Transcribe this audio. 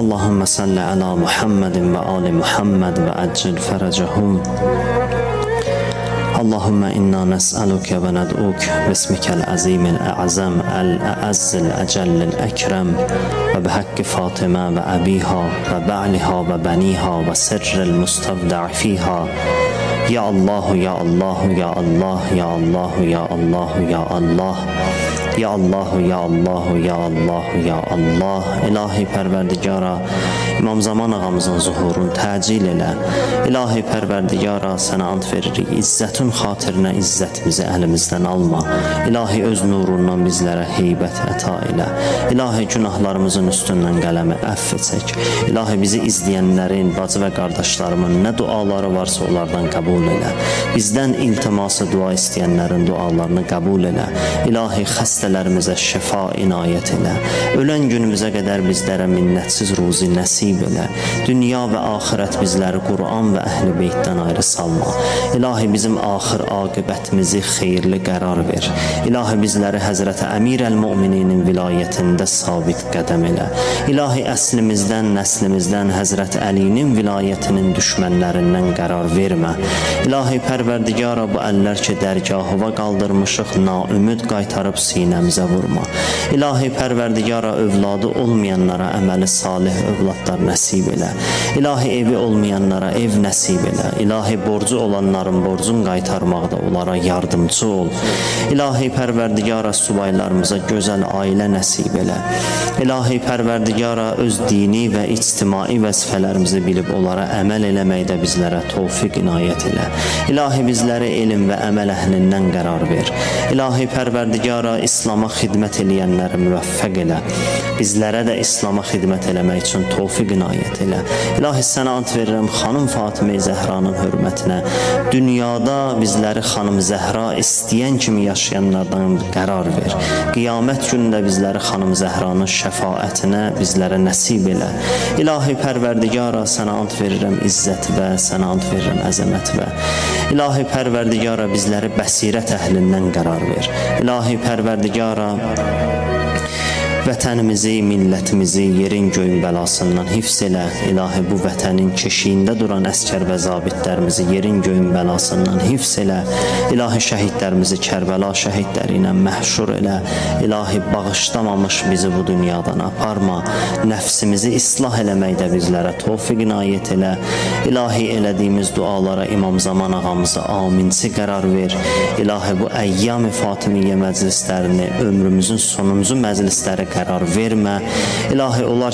Allahümme salli ala Muhammedin ve ali Muhammed ve accil feracahum. Allahümme inna nes'aluke ve ned'uk bismikel azimil a'zam el-a'azzil ecellil ekrem ve bihakki Fatıma ve abiha ve ba'liha ve baniha ve sirril mustavda' fiha. Ya Allahu ya Allahu ya Allah ya Allahu ya Allahu ya Allah. Ya Allahu ya Allahu ya Allahu ya Allah. İlahi Pərverdigara, İmam Zaman ağamızın zuhurunu təcil elə. İlahi Pərverdigara, sənə ant veririk, izzətin xatirinə izzətimizi əlimizdən alma. İlahi öz nurundan bizlərə heybət əta elə. İlahi günahlarımızın üstündən qələmi əff çək. İlahi bizi izləyənlərin, bacı və qardaşlarımın nə duaları varsa onlardan qəbul elə. Bizdən iltiması dua istəyənlərin dualarını qəbul elə. İlahi xəstələrimizə şəfa inayət elə. Ölən günümüzə qədər bizlərə minnətsiz ruzi nəsib elə. Dünya və axirət bizləri Qur'an və Əhl-i Beytdən ayrı salma. İlahi bizim axır aqibətimizi xeyirli qərar ver. İlahi bizləri Həzrəti Əmir əl-Mümininin vilayətində sabit qədəm elə. İlahi əslimizdən, nəslimizdən Həzrəti Əlinin vilayətinin düşmənlərindən qərar vermə. İlahi Pərverdigara, bu əllər ki dərgahıva qaldırmışıq, naümid qaytarıb sinəmizə vurma. İlahi Pərverdigara, övladı olmayanlara əməli salih övladlar nəsib elə. İlahi evi olmayanlara ev nəsib elə. İlahi borcu olanların borcun qaytarmaqda onlara yardımcı ol. İlahi Pərverdigara, subaylarımıza gözəl ailə nəsib elə. İlahi Pərverdigara, öz dini və ictimai vəzifələrimizi bilib onlara əməl eləməkdə bizlərə tövfiq inayət elə. İlahi bizləri elm və əməl əhlindən qərar ver. İlahi Pərverdigara, İslama xidmət eləyənləri müvəffəq elə. Bizlərə də İslama xidmət eləmək üçün tövfiq inayət elə. İlahi sənə ant verirəm xanım Fatıma Zəhranın hörmətinə. Dünyada bizləri xanım Zəhra istəyən kimi yaşayanlardan qərar ver. Qiyamət günündə bizləri xanım Zəhranın şəfaətinə bizlərə nəsib elə. İlahi Pərverdigara, sənə ant verirəm izzət və sənə ant verirəm əzəmət və. İlahi Pərverdigara, bizləri bəsirət əhlindən qərar ver. İlahi Pərverdigara, vətənimizi, millətimizi yerin göyün bəlasından hifz elə. İlahi bu vətənin keşiyində duran əskər və zabitlərimizi yerin göyün bəlasından hifz elə. İlahi şəhidlərimizi Kərbəla şəhidləri ilə məhşur elə. İlahi bağışlamamış bizi bu dünyadan aparma. Nəfsimizi islah eləməkdə bizlərə tövfiq inayət elə. İlahi elədiyimiz dualara İmam Zaman ağamıza aminci qərar ver. İlahi bu əyyam-ı Fatimiyyə məclislərini ömrümüzün sonuncu məclisləri qərar vermə. İlahi onlar